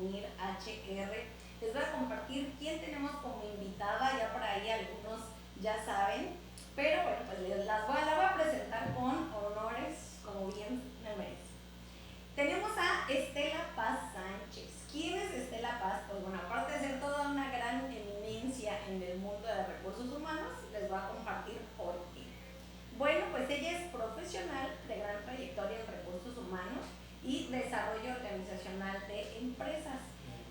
Unir HR. Les voy a compartir quién tenemos como invitada, ya por ahí algunos ya saben, pero bueno, pues la voy a presentar con honores, como bien me merece. Tenemos a Estela Paz Sánchez. ¿Quién es Estela Paz? Pues bueno, aparte de ser toda una gran eminencia en el mundo de recursos humanos, les voy a compartir por qué. Bueno, pues ella es profesional de gran trayectoria en recursos humanos y desarrollo organizacional de empresas.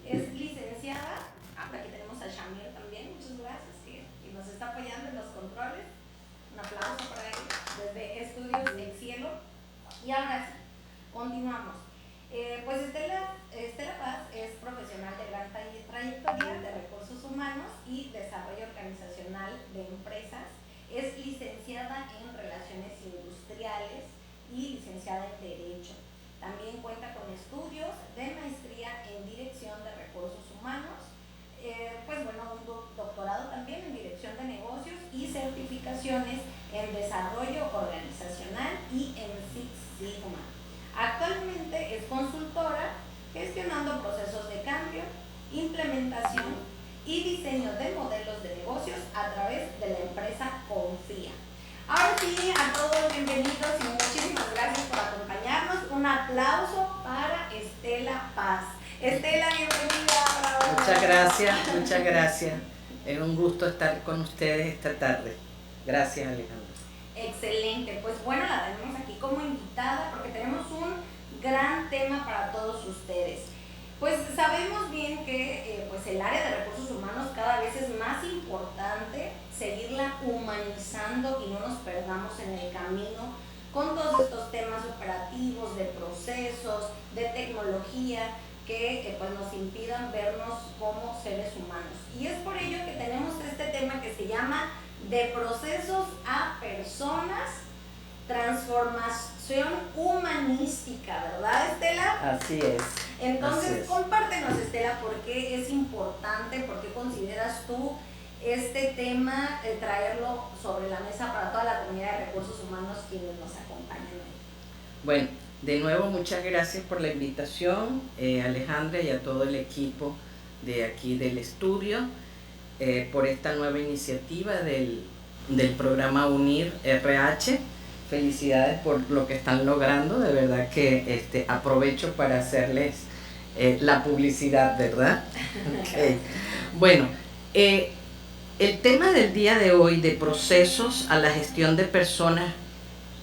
Es licenciada, aquí tenemos a Shamir también, muchas gracias, y nos está apoyando en los controles. Un aplauso para él desde Estudios del Cielo. Y ahora sí, continuamos. Pues Estela Paz es profesional de gran trayectoria de recursos humanos y desarrollo organizacional de empresas. Es licenciada en Relaciones Industriales y licenciada en Derecho. También cuenta con estudios de maestría en Dirección de Recursos Humanos, pues bueno, un doctorado también en Dirección de Negocios y certificaciones en Desarrollo Organizacional y en Six Sigma. Actualmente es consultora gestionando procesos de cambio, implementación y diseño de modelos de negocios a través de la empresa Confía. Ahora sí, a todos bienvenidos y muchísimas gracias por acompañarnos. Un aplauso para Estela Paz. Estela, bienvenida. Muchas gracias. Es un gusto estar con ustedes esta tarde. Gracias, Alejandro. Excelente, pues bueno, la tenemos aquí como invitada porque tenemos un gran tema para todos ustedes. Pues sabemos bien que pues el área de recursos humanos cada vez es más importante seguirla humanizando y no nos perdamos en el camino con todos estos temas operativos, de procesos, de tecnología que pues nos impidan vernos como seres humanos. Y es por ello que tenemos este tema que se llama de procesos a personas, transformación humanística, ¿verdad, Estela? Así es. Entonces, compártenos, Estela, por qué es importante, por qué consideras tú este tema, traerlo sobre la mesa para toda la comunidad de recursos humanos quienes nos acompañan hoy. Bueno, de nuevo muchas gracias por la invitación, Alejandra, y a todo el equipo de aquí del estudio, por esta nueva iniciativa del programa Unir RH. Felicidades por lo que están logrando, de verdad que aprovecho para hacerles la publicidad, ¿verdad? Okay. Bueno, el tema del día de hoy, de procesos a la gestión de personas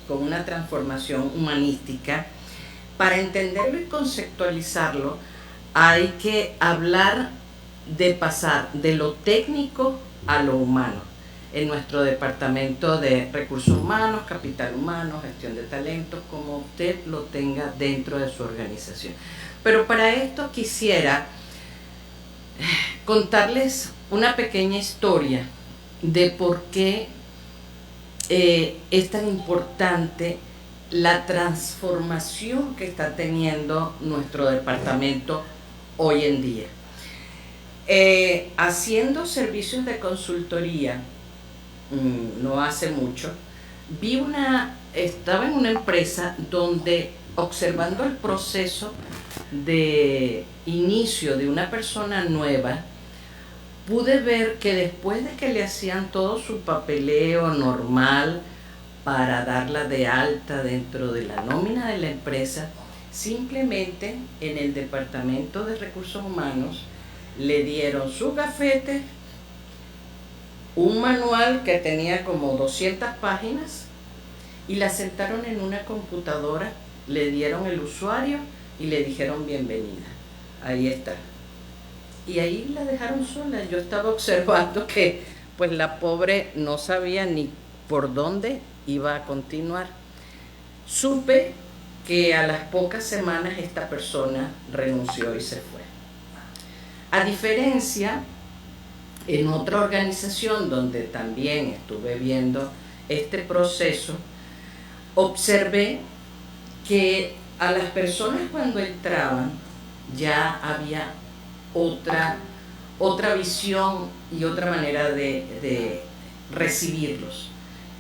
con una transformación humanística, para entenderlo y conceptualizarlo, hay que hablar de pasar de lo técnico a lo humano. En nuestro departamento de recursos humanos, capital humano, gestión de talentos, como usted lo tenga dentro de su organización. Pero para esto quisiera contarles una pequeña historia de por qué es tan importante la transformación que está teniendo nuestro departamento hoy en día. Haciendo servicios de consultoría no hace mucho, estaba en una empresa donde, observando el proceso de inicio de una persona nueva, pude ver que después de que le hacían todo su papeleo normal para darla de alta dentro de la nómina de la empresa, simplemente en el departamento de recursos humanos le dieron su gafete, un manual que tenía como 200 páginas y la sentaron en una computadora, le dieron el usuario y le dijeron bienvenida. Ahí está. Y ahí la dejaron sola. Yo estaba observando que pues la pobre no sabía ni por dónde iba a continuar. Supe que a las pocas semanas esta persona renunció y se fue. A diferencia, en otra organización donde también estuve viendo este proceso, observé que a las personas cuando entraban ya había otra visión y otra manera de recibirlos.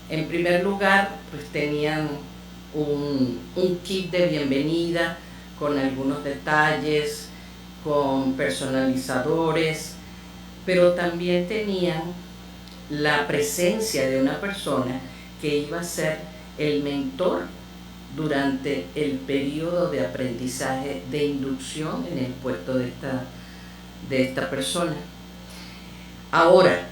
En primer lugar, pues tenían un kit de bienvenida con algunos detalles con personalizadores, pero también tenían la presencia de una persona que iba a ser el mentor durante el periodo de aprendizaje de inducción en el puesto de esta persona. Ahora,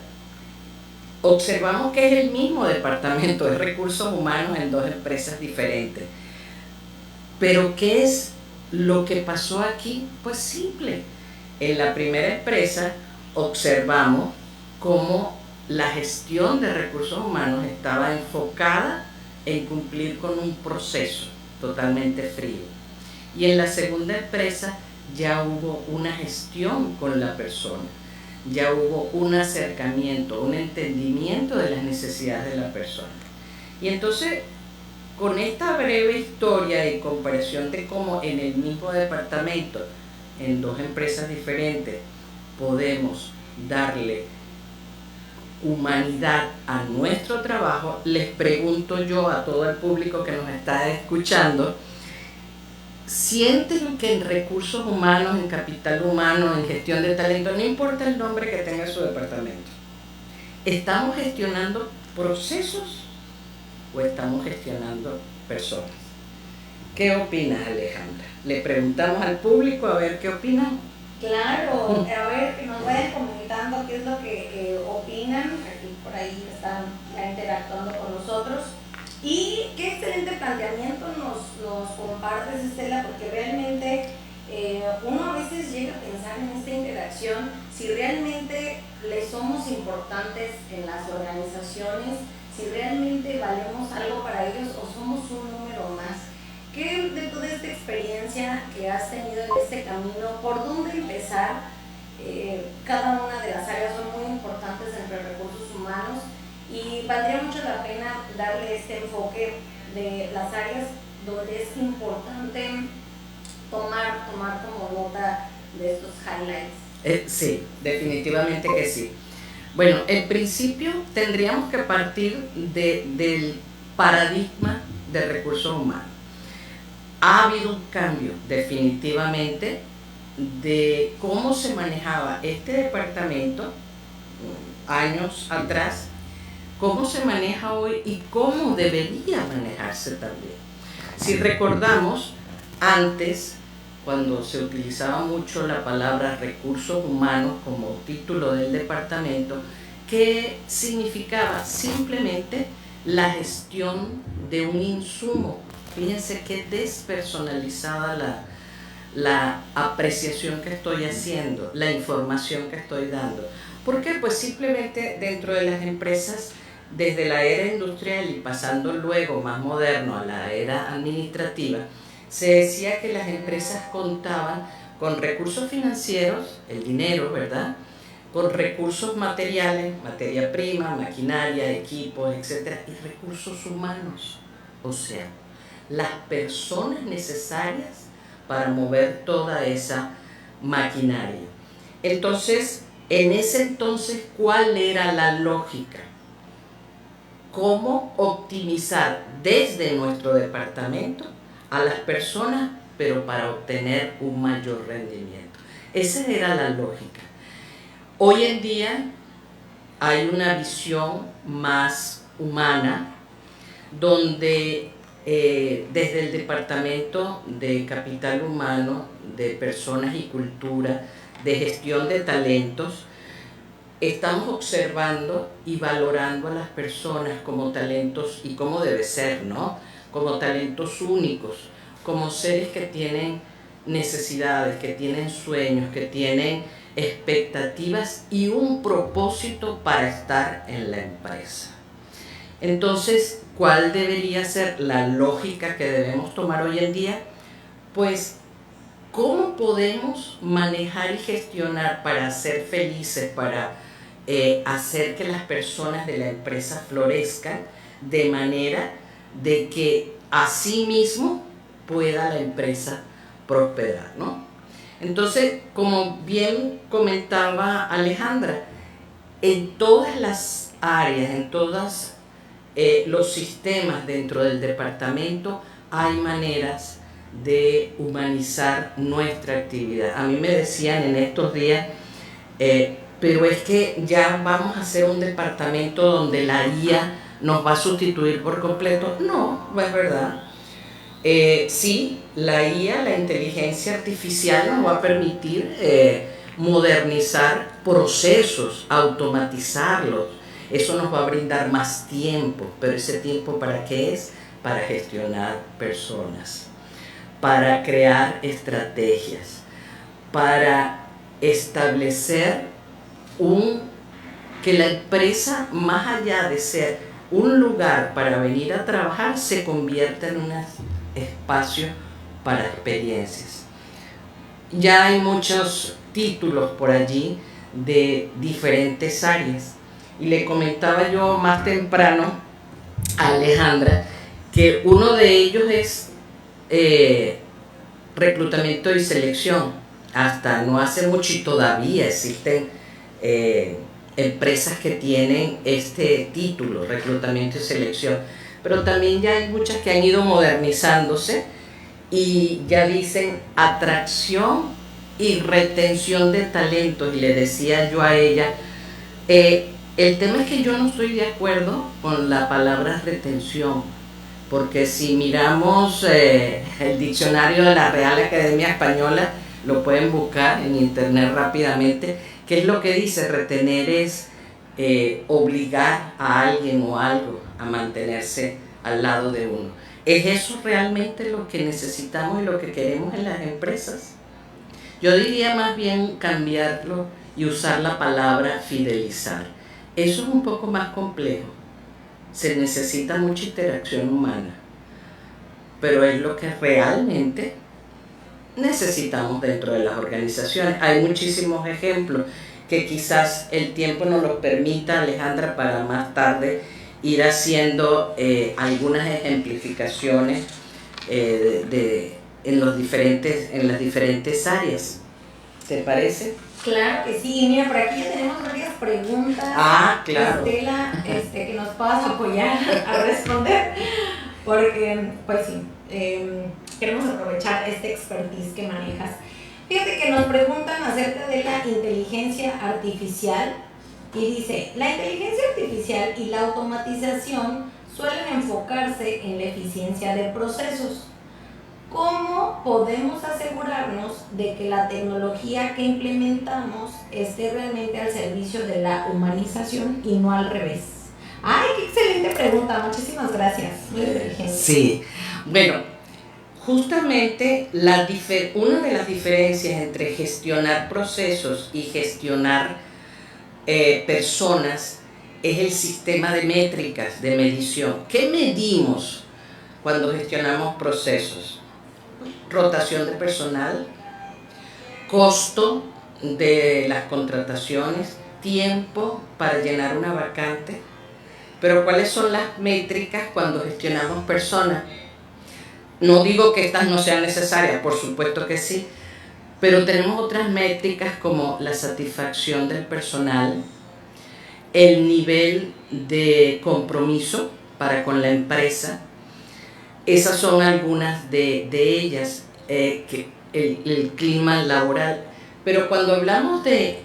observamos que es el mismo departamento de recursos humanos en dos empresas diferentes. Pero ¿qué es lo que pasó aquí? Pues simple. En la primera empresa observamos cómo la gestión de recursos humanos estaba enfocada en cumplir con un proceso totalmente frío. Y en la segunda empresa ya hubo una gestión con la persona, ya hubo un acercamiento, un entendimiento de las necesidades de la persona. Y entonces, con esta breve historia y comparación de cómo en el mismo departamento, en dos empresas diferentes, podemos darle humanidad a nuestro trabajo, les pregunto yo a todo el público que nos está escuchando, ¿sienten que en recursos humanos, en capital humano, en gestión de talento, no importa el nombre que tenga su departamento, estamos gestionando procesos o estamos gestionando personas? ¿Qué opinas, Alejandra? Le preguntamos al público a ver qué opinan. Claro, a ver, que nos vayan comentando qué es lo que opinan. Aquí por ahí están ya interactuando con nosotros. Y qué excelente planteamiento nos compartes, Estela, porque realmente uno a veces llega a pensar en esta interacción, si realmente le somos importantes en las organizaciones, si realmente valemos algo para ellos o somos un número más. ¿Qué de toda esta experiencia que has tenido en este camino, por dónde empezar? Cada una de las áreas son muy importantes entre recursos humanos y valdría mucho la pena darle este enfoque de las áreas donde es importante tomar como nota de estos highlights. Sí, definitivamente que sí. Bueno, en principio tendríamos que partir del paradigma de recursos humanos. Ha habido un cambio definitivamente de cómo se manejaba este departamento años atrás, cómo se maneja hoy y cómo debería manejarse también. Si recordamos, antes, cuando se utilizaba mucho la palabra recursos humanos como título del departamento, que significaba simplemente la gestión de un insumo. Fíjense qué despersonalizada la apreciación que estoy haciendo, la información que estoy dando. ¿Por qué? Pues simplemente dentro de las empresas, desde la era industrial y pasando luego más moderno a la era administrativa, se decía que las empresas contaban con recursos financieros, el dinero, ¿verdad?, con recursos materiales, materia prima, maquinaria, equipos, etc., y recursos humanos, o sea, las personas necesarias para mover toda esa maquinaria. Entonces, en ese entonces, ¿cuál era la lógica? ¿Cómo optimizar desde nuestro departamento a las personas, pero para obtener un mayor rendimiento? Esa era la lógica. Hoy en día hay una visión más humana, donde desde el Departamento de Capital Humano, de Personas y Cultura, de Gestión de Talentos, estamos observando y valorando a las personas como talentos, y como debe ser, ¿no?, como talentos únicos, como seres que tienen necesidades, que tienen sueños, que tienen expectativas y un propósito para estar en la empresa. Entonces, ¿cuál debería ser la lógica que debemos tomar hoy en día? Pues, ¿cómo podemos manejar y gestionar para ser felices, para hacer que las personas de la empresa florezcan de manera de que así mismo pueda la empresa prosperar, ¿no? Entonces, como bien comentaba Alejandra, en todas las áreas, en todos los sistemas dentro del departamento, hay maneras de humanizar nuestra actividad. A mí me decían en estos días, pero es que ya vamos a hacer un departamento donde la IA nos va a sustituir por completo. No, no es verdad. Sí, la IA, la inteligencia artificial, nos va a permitir modernizar procesos, automatizarlos. Eso nos va a brindar más tiempo, pero ese tiempo ¿para qué es? Para gestionar personas, para crear estrategias, para establecer que la empresa, más allá de ser un lugar para venir a trabajar, se convierta en un espacio para experiencias. Ya hay muchos títulos por allí de diferentes áreas. Y le comentaba yo más temprano a Alejandra que uno de ellos es reclutamiento y selección. Hasta no hace mucho y todavía existen empresas que tienen este título, reclutamiento y selección. Pero también ya hay muchas que han ido modernizándose y ya dicen atracción y retención de talentos. Y le decía yo a ella, el tema es que yo no estoy de acuerdo con la palabra retención, porque si miramos el diccionario de la Real Academia Española, lo pueden buscar en internet rápidamente, ¿qué es lo que dice? Retener es obligar a alguien o algo a mantenerse al lado de uno. ¿Es eso realmente lo que necesitamos y lo que queremos en las empresas? Yo diría más bien cambiarlo y usar la palabra fidelizar. Eso es un poco más complejo. Se necesita mucha interacción humana, pero es lo que realmente necesitamos dentro de las organizaciones. Hay muchísimos ejemplos que quizás el tiempo nos los permita, Alejandra, para más tarde ir haciendo algunas ejemplificaciones en las diferentes áreas. ¿Te parece? Claro que sí. Mira, por aquí ya tenemos varias preguntas. Claro. Estela, que nos puedas apoyar a responder, porque, pues sí, queremos aprovechar este expertise que manejas. Fíjate que nos preguntan acerca de la inteligencia artificial y dice, la inteligencia artificial y la automatización suelen enfocarse en la eficiencia de procesos. ¿Cómo podemos asegurarnos de que la tecnología que implementamos esté realmente al servicio de la humanización y no al revés? ¡Ay, qué excelente pregunta! Muchísimas gracias. Muy inteligente. Sí, bueno, justamente una de las diferencias entre gestionar procesos y gestionar personas es el sistema de métricas de medición. ¿Qué medimos cuando gestionamos procesos? Rotación de personal, costo de las contrataciones, tiempo para llenar una vacante. Pero ¿cuáles son las métricas cuando gestionamos personas? No digo que estas no sean necesarias, por supuesto que sí, pero tenemos otras métricas como la satisfacción del personal, el nivel de compromiso para con la empresa. Esas son algunas de ellas, el clima laboral. Pero cuando hablamos de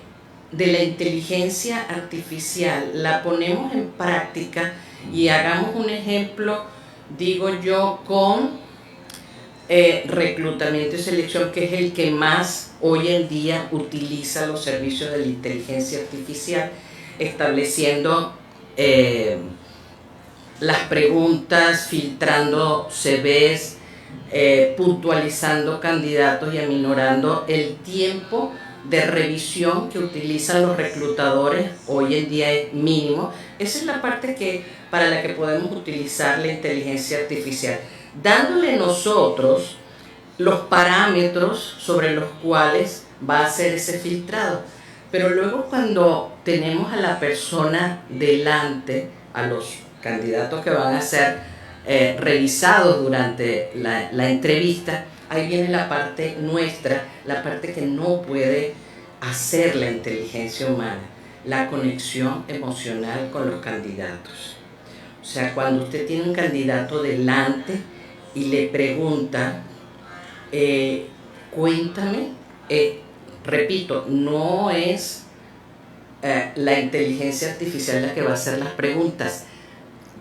la inteligencia artificial, la ponemos en práctica y hagamos un ejemplo, digo yo, con reclutamiento y selección, que es el que más hoy en día utiliza los servicios de la inteligencia artificial, estableciendo las preguntas, filtrando CVs, puntualizando candidatos y aminorando el tiempo de revisión que utilizan los reclutadores. Hoy en día es mínimo. Esa es la parte para la que podemos utilizar la inteligencia artificial, dándole nosotros los parámetros sobre los cuales va a hacer ese filtrado. Pero luego, cuando tenemos a la persona delante, a los candidatos que van a ser revisados durante la entrevista, ahí viene la parte nuestra, la parte que no puede hacer la inteligencia humana, la conexión emocional con los candidatos. O sea, cuando usted tiene un candidato delante y le pregunta Cuéntame, repito, no es la inteligencia artificial la que va a hacer las preguntas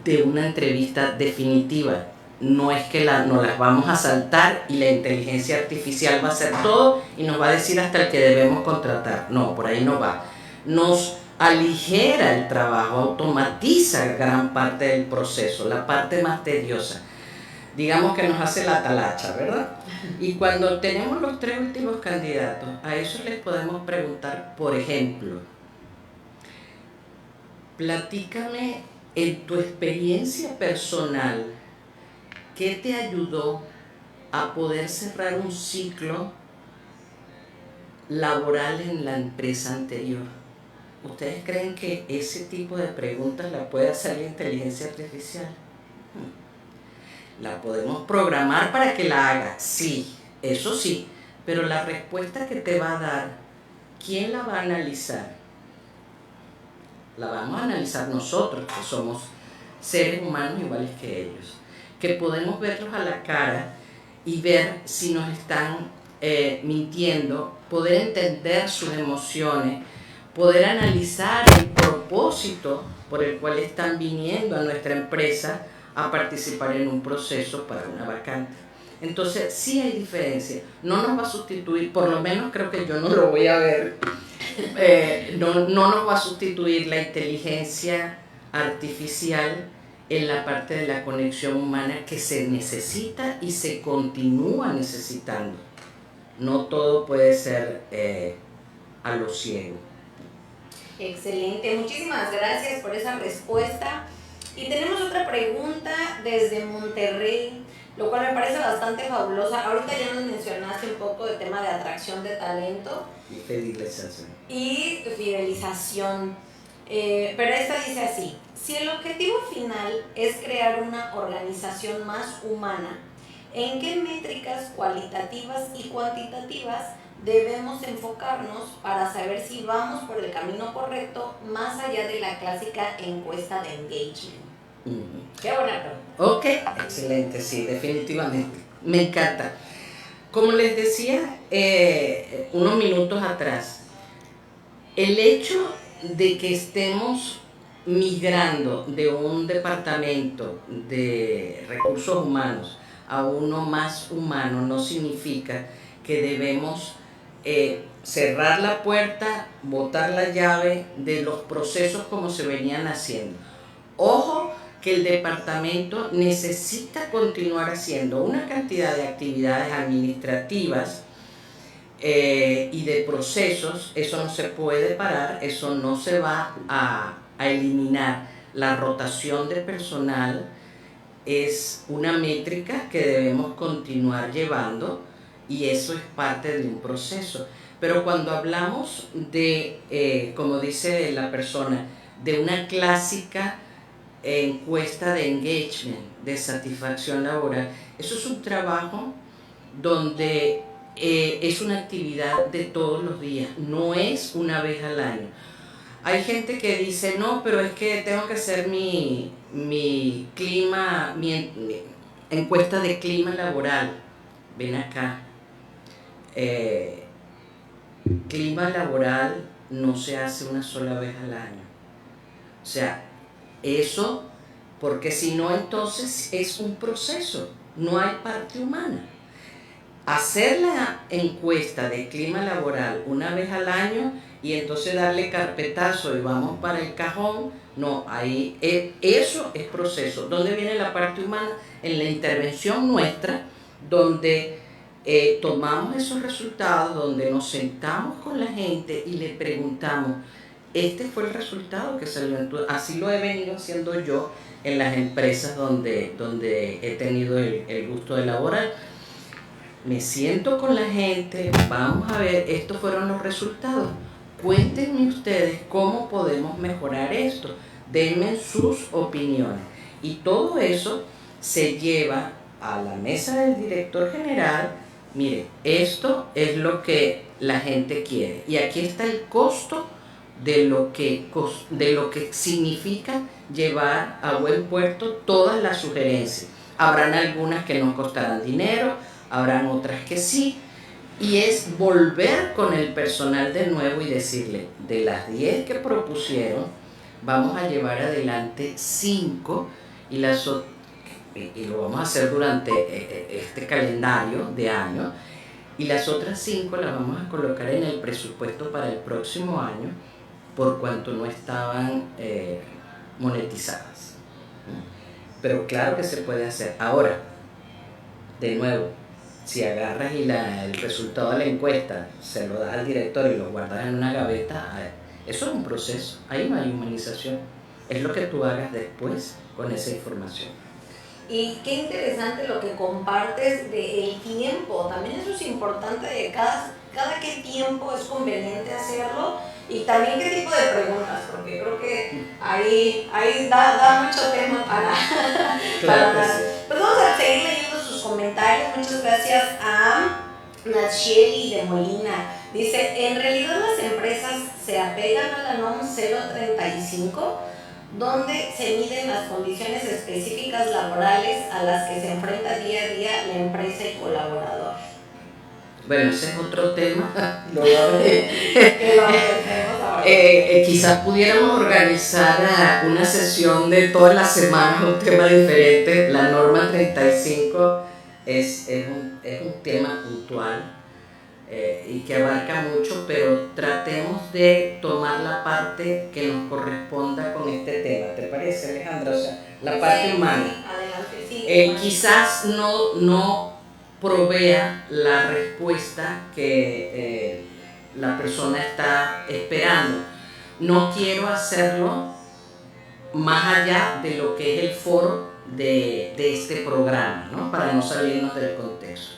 de una entrevista definitiva. No es que nos las vamos a saltar y la inteligencia artificial va a hacer todo y nos va a decir hasta el que debemos contratar. No, por ahí no va. Nos aligera el trabajo, automatiza gran parte del proceso, la parte más tediosa. Digamos que nos hace la talacha, ¿verdad? Y cuando tenemos los 3 últimos candidatos, a ellos les podemos preguntar, por ejemplo, platícame en tu experiencia personal, ¿qué te ayudó a poder cerrar un ciclo laboral en la empresa anterior? ¿Ustedes creen que ese tipo de preguntas la puede hacer la inteligencia artificial? La podemos programar para que la haga, sí, eso sí, pero la respuesta que te va a dar, ¿quién la va a analizar? La vamos a analizar nosotros, que somos seres humanos iguales que ellos, que podemos verlos a la cara y ver si nos están mintiendo, poder entender sus emociones, poder analizar el propósito por el cual están viniendo a nuestra empresa a participar en un proceso para una vacante. Entonces sí hay diferencia, no nos va a sustituir, por lo menos creo que yo no lo voy a ver, no nos va a sustituir la inteligencia artificial en la parte de la conexión humana que se necesita y se continúa necesitando. No todo puede ser a lo ciego. Excelente, muchísimas gracias por esa respuesta. Y tenemos otra pregunta desde Monterrey, lo cual me parece bastante fabulosa. Ahorita ya nos mencionaste un poco del tema de atracción de talento. Y fidelización. Y fidelización. Pero esta dice así: si el objetivo final es crear una organización más humana, ¿en qué métricas cualitativas y cuantitativas debemos enfocarnos para saber si vamos por el camino correcto, más allá de la clásica encuesta de engagement? Qué buena pregunta. Ok, excelente, sí, definitivamente. Me encanta. Como les decía unos minutos atrás, el hecho de que estemos migrando de un departamento de recursos humanos a uno más humano no significa que debemos cerrar la puerta, botar la llave de los procesos como se venían haciendo. Ojo, que el departamento necesita continuar haciendo una cantidad de actividades administrativas y de procesos. Eso no se puede parar, eso no se va a eliminar. La rotación de personal es una métrica que debemos continuar llevando y eso es parte de un proceso. Pero cuando hablamos de, como dice la persona, de una clásica encuesta de engagement, de satisfacción laboral, eso es un trabajo donde es una actividad de todos los días, no es una vez al año. Hay gente que dice, no, pero es que tengo que hacer mi encuesta de clima laboral. Ven acá. Clima laboral no se hace una sola vez al año. O sea, eso, porque si no, entonces es un proceso, no hay parte humana. Hacer la encuesta de clima laboral una vez al año y entonces darle carpetazo y vamos para el cajón, no, ahí eso es proceso. ¿Dónde viene la parte humana? En la intervención nuestra, donde tomamos esos resultados, donde nos sentamos con la gente y le preguntamos, este fue el resultado que salió. Así lo he venido haciendo yo en las empresas donde he tenido el gusto de laborar. Me siento con la gente, vamos a ver, estos fueron los resultados. Cuéntenme ustedes cómo podemos mejorar esto. Denme sus opiniones. Y todo eso se lleva a la mesa del director general. Mire, esto es lo que la gente quiere. Y aquí está el costo de lo que significa llevar a buen puerto todas las sugerencias. Habrán algunas que nos costarán dinero, habrán otras que sí, y es volver con el personal de nuevo y decirle, de las 10 que propusieron, vamos a llevar adelante 5 y lo vamos a hacer durante este calendario de año, y las otras 5 las vamos a colocar en el presupuesto para el próximo año por cuanto no estaban monetizadas. Pero claro que se puede hacer. Ahora, de nuevo, si agarras y el resultado de la encuesta se lo das al director y lo guardas en una gaveta, eso es un proceso, ahí no hay humanización. Es lo que tú hagas después con esa información. Y qué interesante lo que compartes del tiempo, también eso es importante, de cada qué tiempo es conveniente hacerlo y también qué tipo de preguntas, porque creo que ahí da mucho tema para... Claro que sí. Pues vamos a seguir leyendo sus comentarios. Muchas gracias a Nacheli de Molina. Dice, en realidad las empresas se apegan a la NOM 035, donde se miden las condiciones específicas laborales a las que se enfrenta día a día la empresa y colaborador. Bueno, ese es otro tema. Quizás pudiéramos organizar una sesión de todas las semanas, un tema diferente. La norma 35 es un tema puntual y que abarca mucho, pero tratemos de tomar la parte que nos corresponda con este tema. ¿Te parece, Alejandra? O sea, la parte humana. Sí, adelante, sí. Quizás no provea la respuesta que la persona está esperando. No quiero hacerlo más allá de lo que es el foro de este programa, ¿no? Para no salirnos del contexto.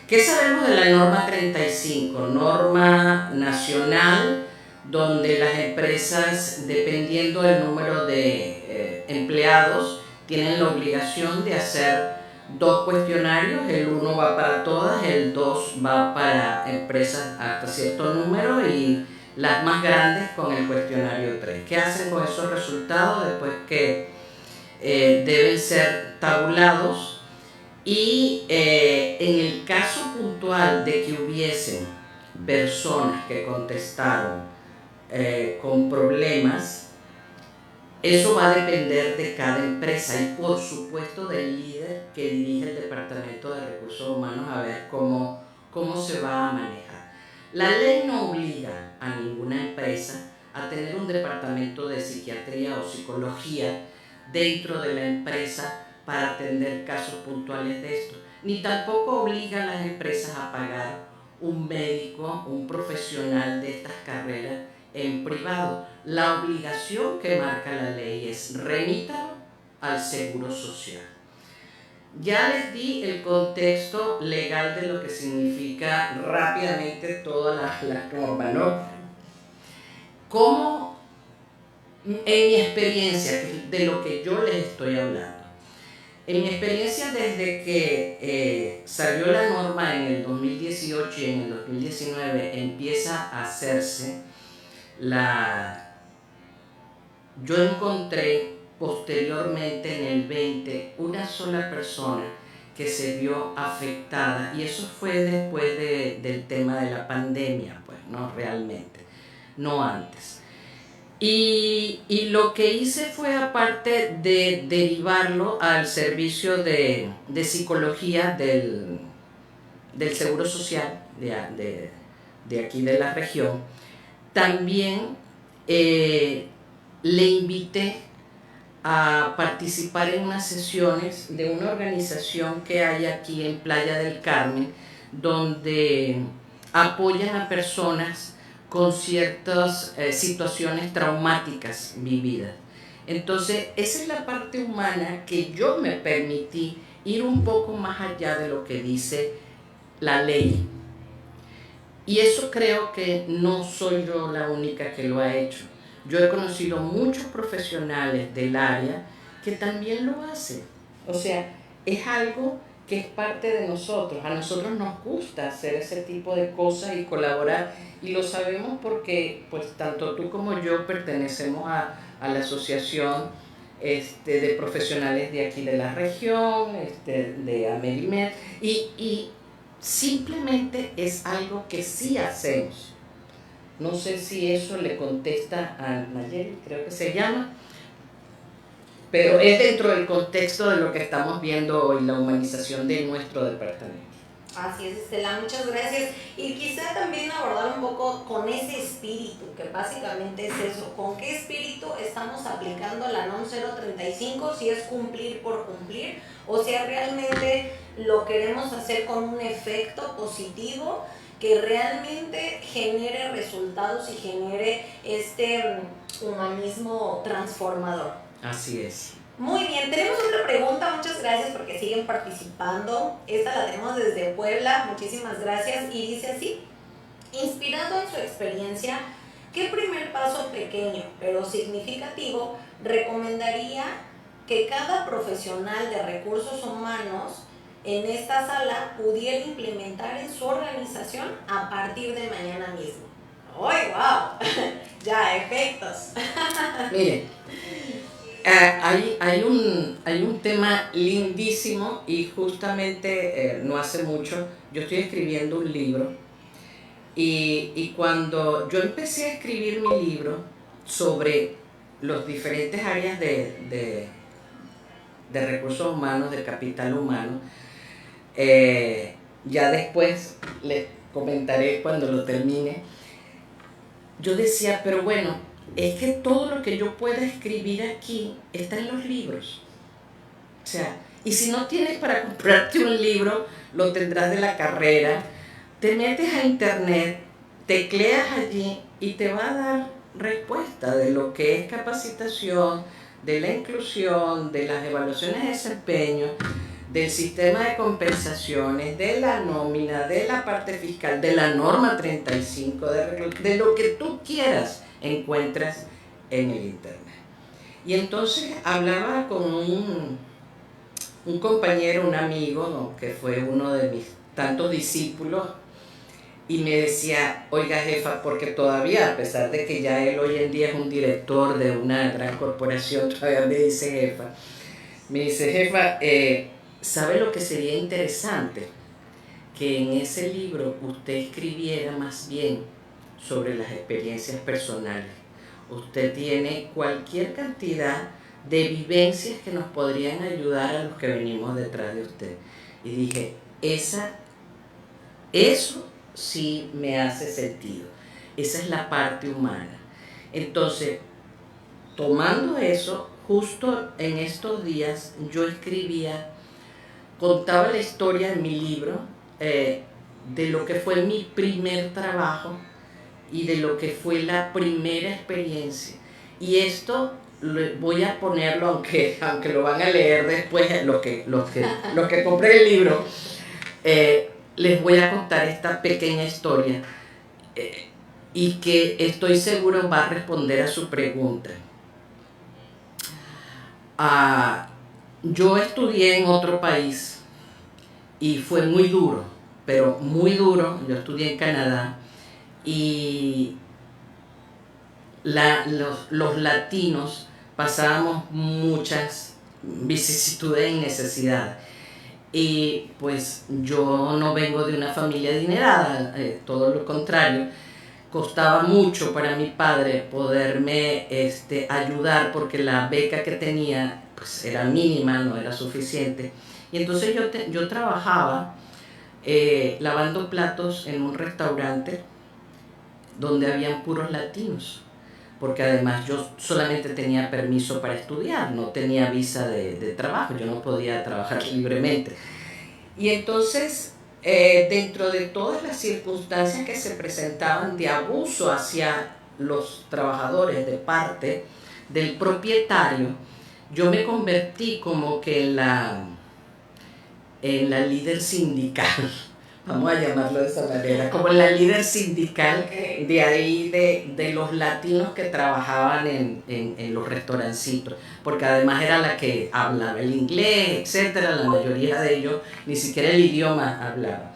¿Qué sabemos de la norma 35? Norma nacional donde las empresas, dependiendo del número de empleados, tienen la obligación de hacer 2 cuestionarios, el 1 va para todas, el 2 va para empresas hasta cierto número y las más grandes con el cuestionario 3. ¿Qué hacen con esos resultados después que deben ser tabulados? Y en el caso puntual de que hubiesen personas que contestaron con problemas, eso va a depender de cada empresa y por supuesto del líder que dirige el Departamento de Recursos Humanos a ver cómo se va a manejar. La ley no obliga a ninguna empresa a tener un departamento de psiquiatría o psicología dentro de la empresa para atender casos puntuales de esto, ni tampoco obliga a las empresas a pagar un médico, un profesional de estas carreras en privado. La obligación que marca la ley es remítalo al Seguro Social. Ya les di el contexto legal de lo que significa rápidamente todas las normas, ¿no? ¿Cómo, en mi experiencia, de lo que yo les estoy hablando? En mi experiencia desde que salió la norma en el 2018 y en el 2019 empieza a hacerse, yo encontré posteriormente en el 20 una sola persona que se vio afectada y eso fue después del tema de la pandemia, pues no realmente, no antes. Y lo que hice fue, aparte de derivarlo al servicio de psicología del Seguro Social de aquí de la región, también le invité a participar en unas sesiones de una organización que hay aquí en Playa del Carmen, donde apoyan a personas con ciertas situaciones traumáticas vividas. Entonces, esa es la parte humana que yo me permití ir un poco más allá de lo que dice la ley. Y eso creo que no soy yo la única que lo ha hecho. Yo he conocido muchos profesionales del área que también lo hacen. O sea, es algo que es parte de nosotros. A nosotros nos gusta hacer ese tipo de cosas y colaborar. Y lo sabemos porque pues tanto tú como yo pertenecemos a la asociación de profesionales de aquí de la región, de Amerimed, y simplemente es algo que sí hacemos. No sé si eso le contesta a Nayeli, creo que se llama, pero es dentro del contexto de lo que estamos viendo hoy, la humanización de nuestro departamento. Así es, Estela, muchas gracias. Y quizá también abordar un poco con ese espíritu, que básicamente es eso. ¿Con qué espíritu estamos aplicando la NOM 035? Si es cumplir por cumplir, o si realmente lo queremos hacer con un efecto positivo que realmente genere resultados y genere este humanismo transformador. Así es. Muy bien, tenemos otra pregunta, muchas gracias porque siguen participando. Esta la tenemos desde Puebla, muchísimas gracias. Y dice así: inspirado en su experiencia, ¿qué primer paso pequeño pero significativo recomendaría que cada profesional de recursos humanos en esta sala pudiera implementar en su organización a partir de mañana mismo? ¡Ay, wow! Ya, efectos. Miren, hay un tema lindísimo y justamente no hace mucho yo estoy escribiendo un libro y cuando yo empecé a escribir mi libro sobre los diferentes áreas de recursos humanos, de capital humano, ya después les comentaré cuando lo termine, yo decía, pero bueno, es que todo lo que yo pueda escribir aquí está en los libros. O sea, y si no tienes para comprarte un libro, lo tendrás de la carrera, te metes a internet, tecleas allí y te va a dar respuesta de lo que es capacitación, de la inclusión, de las evaluaciones de desempeño, del sistema de compensaciones, de la nómina, de la parte fiscal, de la norma 35, de lo que tú quieras encuentras en el internet. Y entonces hablaba con un compañero, un amigo, ¿no?, que fue uno de mis tantos discípulos, y me decía, oiga jefa, porque todavía, a pesar de que ya él hoy en día es un director de una gran corporación, todavía me dice jefa, ¿sabe lo que sería interesante? Que en ese libro usted escribiera más bien sobre las experiencias personales. Usted tiene cualquier cantidad de vivencias que nos podrían ayudar a los que venimos detrás de usted. Y dije, eso sí me hace sentido. Esa es la parte humana. Entonces, tomando eso, justo en estos días yo contaba la historia en mi libro de lo que fue mi primer trabajo y de lo que fue la primera experiencia. Y esto voy a ponerlo, aunque lo van a leer después, los que compren el libro, les voy a contar esta pequeña historia y que estoy seguro va a responder a su pregunta. Yo estudié en otro país y fue muy duro, pero muy duro. Yo estudié en Canadá y los latinos pasábamos muchas vicisitudes y necesidades. Y pues yo no vengo de una familia adinerada, todo lo contrario. Costaba mucho para mi padre poderme ayudar porque la beca que tenía pues era mínima, no era suficiente. Y entonces yo trabajaba lavando platos en un restaurante donde habían puros latinos, porque además yo solamente tenía permiso para estudiar, no tenía visa de trabajo, yo no podía trabajar libremente. Y entonces, dentro de todas las circunstancias que se presentaban de abuso hacia los trabajadores de parte del propietario, yo me convertí como que en la líder sindical, vamos a llamarlo de esa manera, como la líder sindical de ahí, de los latinos que trabajaban en los restaurancitos, porque además era la que hablaba el inglés, etcétera, la mayoría de ellos ni siquiera el idioma hablaba.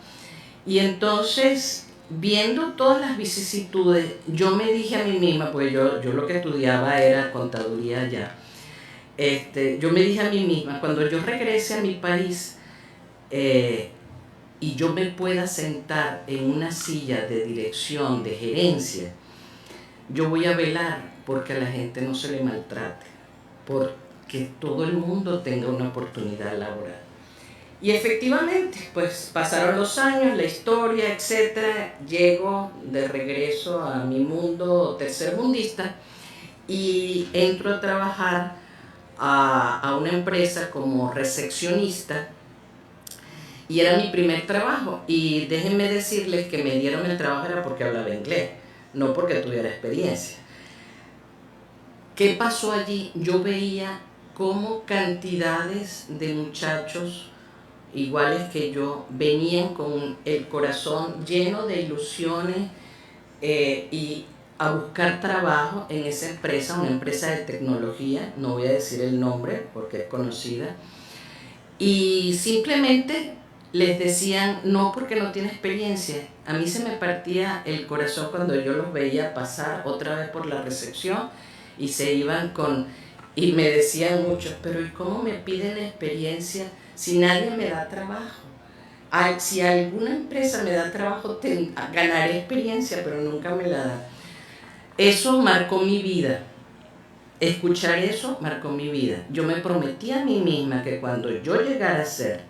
Y entonces, viendo todas las vicisitudes, yo me dije a mí misma, porque yo lo que estudiaba era contaduría allá, yo me dije a mí misma, cuando yo regrese a mi país, y yo me pueda sentar en una silla de dirección, de gerencia, yo voy a velar porque a la gente no se le maltrate, porque todo el mundo tenga una oportunidad laboral. Y efectivamente, pues pasaron los años, la historia, etcétera. Llego de regreso a mi mundo tercermundista y entro a trabajar a una empresa como recepcionista, y era mi primer trabajo. Y déjenme decirles que me dieron el trabajo era porque hablaba inglés, no porque tuviera experiencia. ¿Qué pasó allí? Yo veía cómo cantidades de muchachos iguales que yo venían con el corazón lleno de ilusiones y a buscar trabajo en esa empresa, una empresa de tecnología, no voy a decir el nombre porque es conocida, y simplemente les decían no porque no tiene experiencia. A mí se me partía el corazón cuando yo los veía pasar otra vez por la recepción y se iban y me decían muchos, pero ¿y cómo me piden experiencia si nadie me da trabajo? Si alguna empresa me da trabajo, ganaré experiencia, pero nunca me la da. Eso marcó mi vida. Escuchar eso marcó mi vida. Yo me prometí a mí misma que cuando yo llegara a ser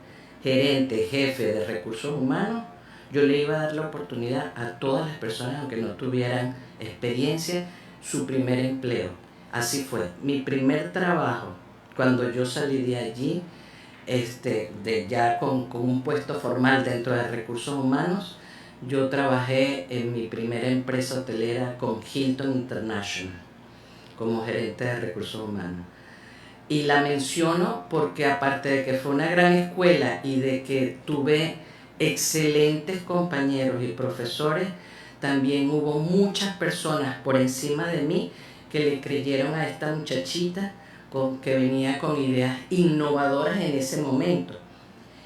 gerente, jefe de recursos humanos, yo le iba a dar la oportunidad a todas las personas, aunque no tuvieran experiencia, su primer empleo. Así fue. Mi primer trabajo, cuando yo salí de allí, ya con un puesto formal dentro de recursos humanos, yo trabajé en mi primera empresa hotelera con Hilton International como gerente de recursos humanos. Y la menciono porque aparte de que fue una gran escuela y de que tuve excelentes compañeros y profesores, también hubo muchas personas por encima de mí que le creyeron a esta muchachita que venía con ideas innovadoras en ese momento.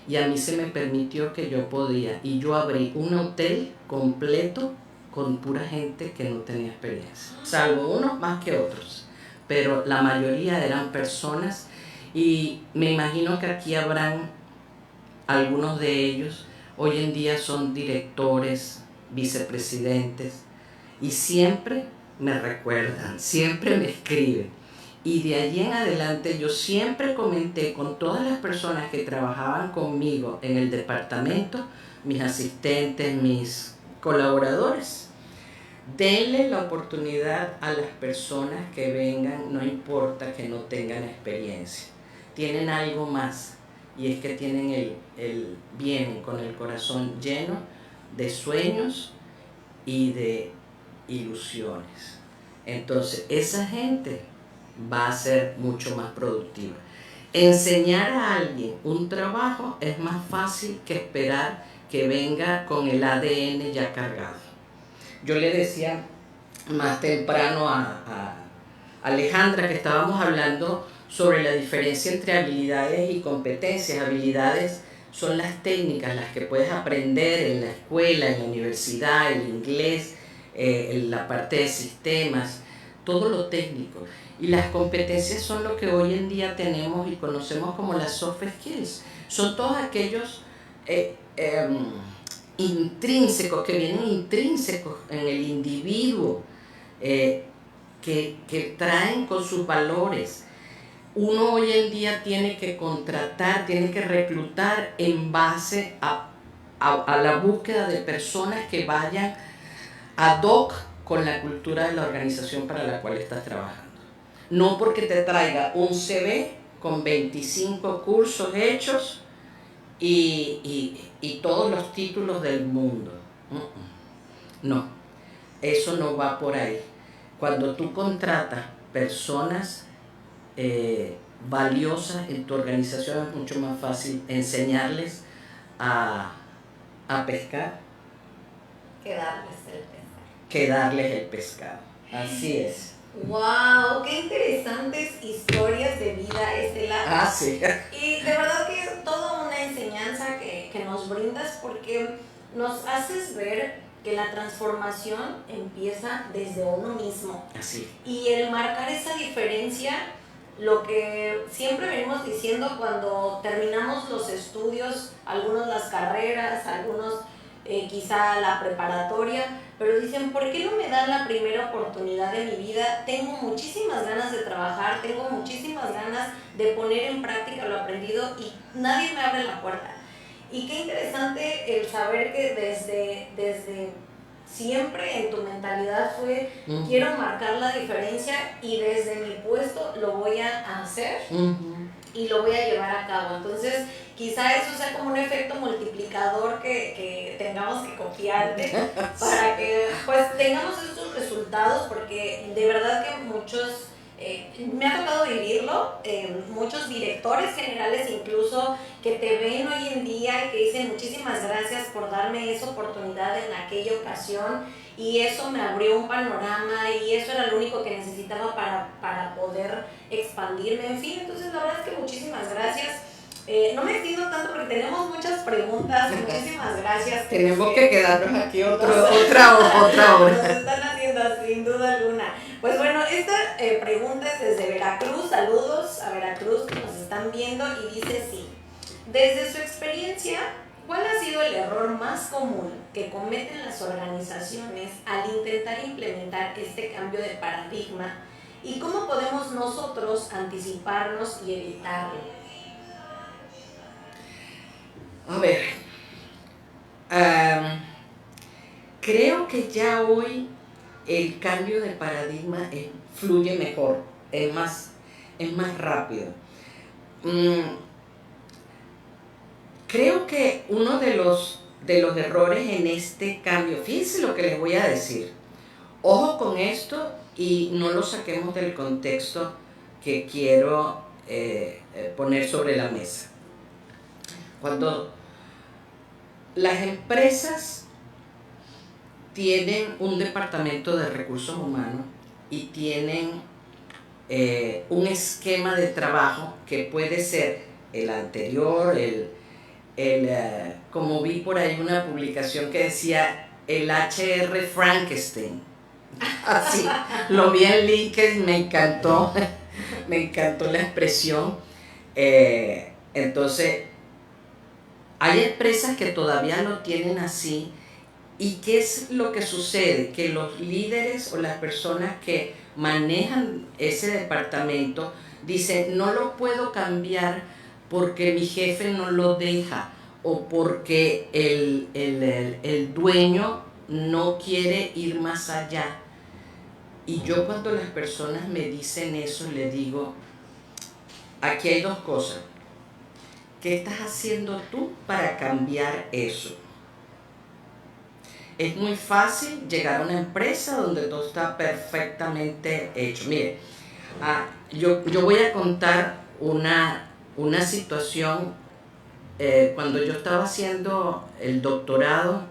Y a mí se me permitió que yo podía, y yo abrí un hotel completo con pura gente que no tenía experiencia, salvo unos más que otros, pero la mayoría eran personas, y me imagino que aquí habrán algunos de ellos, hoy en día son directores, vicepresidentes, y siempre me recuerdan, siempre me escriben. Y de allí en adelante yo siempre comenté con todas las personas que trabajaban conmigo en el departamento, mis asistentes, mis colaboradores, denle la oportunidad a las personas que vengan, no importa que no tengan experiencia. Tienen algo más, y es que vienen con el corazón lleno de sueños y de ilusiones. Entonces, esa gente va a ser mucho más productiva. Enseñar a alguien un trabajo es más fácil que esperar que venga con el ADN ya cargado. Yo le decía más temprano a Alejandra que estábamos hablando sobre la diferencia entre habilidades y competencias. Habilidades son las técnicas, las que puedes aprender en la escuela, en la universidad, el inglés, en la parte de sistemas, todo lo técnico. Y las competencias son lo que hoy en día tenemos y conocemos como las soft skills. Son todos aquellos intrínsecos, que vienen intrínsecos en el individuo, que traen con sus valores. Uno hoy en día tiene que contratar, tiene que reclutar en base a la búsqueda de personas que vayan ad hoc con la cultura de la organización para la cual estás trabajando. No porque te traiga un CV con 25 cursos hechos y todos los títulos del mundo. No, eso no va por ahí. Cuando tú contratas personas valiosas en tu organización, es mucho más fácil enseñarles a pescar que darles el pescado. Así es. ¡Wow! ¡Qué interesantes historias de vida, Estela! Sí. Y de verdad que es toda una enseñanza que nos brindas, porque nos haces ver que la transformación empieza desde uno mismo. Así. Y el marcar esa diferencia lo que siempre venimos diciendo cuando terminamos los estudios, algunos las carreras, algunos quizá la preparatoria, pero dicen, ¿por qué no me dan la primera oportunidad de mi vida? Tengo muchísimas ganas de trabajar, tengo muchísimas ganas de poner en práctica lo aprendido y nadie me abre la puerta. Y qué interesante el saber que desde siempre en tu mentalidad fue, quiero marcar la diferencia y desde mi puesto lo voy a hacer y lo voy a llevar a cabo. Entonces, quizá eso sea como un efecto multiplicador que tengamos que copiarte para que pues tengamos estos resultados, porque de verdad que muchos, me ha tocado vivirlo, muchos directores generales incluso que te ven hoy en día y que dicen muchísimas gracias por darme esa oportunidad en aquella ocasión y eso me abrió un panorama y eso era lo único que necesitaba para poder expandirme, en fin. Entonces la verdad es que muchísimas gracias. No me extiendo tanto porque tenemos muchas preguntas. Muchísimas gracias. Tenemos que quedarnos aquí otra hora. Nos están haciendo sin duda alguna. Pues bueno, esta pregunta es desde Veracruz. Saludos a Veracruz que nos están viendo y dice así. Desde su experiencia, ¿cuál ha sido el error más común que cometen las organizaciones al intentar implementar este cambio de paradigma? ¿Y cómo podemos nosotros anticiparnos y evitarlo? A ver, creo que ya hoy el cambio de paradigma fluye mejor, es más rápido. Creo que uno de los errores en este cambio, fíjense lo que les voy a decir, ojo con esto y no lo saquemos del contexto que quiero poner sobre la mesa. Cuando las empresas tienen un departamento de recursos humanos y tienen un esquema de trabajo que puede ser el anterior, como vi por ahí una publicación que decía el HR Frankenstein. Así, lo vi en LinkedIn, me encantó la expresión. Entonces, hay empresas que todavía lo tienen así. ¿Y qué es lo que sucede? Que los líderes o las personas que manejan ese departamento dicen, no lo puedo cambiar porque mi jefe no lo deja o porque el dueño no quiere ir más allá. Y yo cuando las personas me dicen eso, les digo, aquí hay dos cosas. ¿Qué estás haciendo tú para cambiar eso? Es muy fácil llegar a una empresa donde todo está perfectamente hecho. Mire, yo voy a contar una situación. Cuando yo estaba haciendo el doctorado,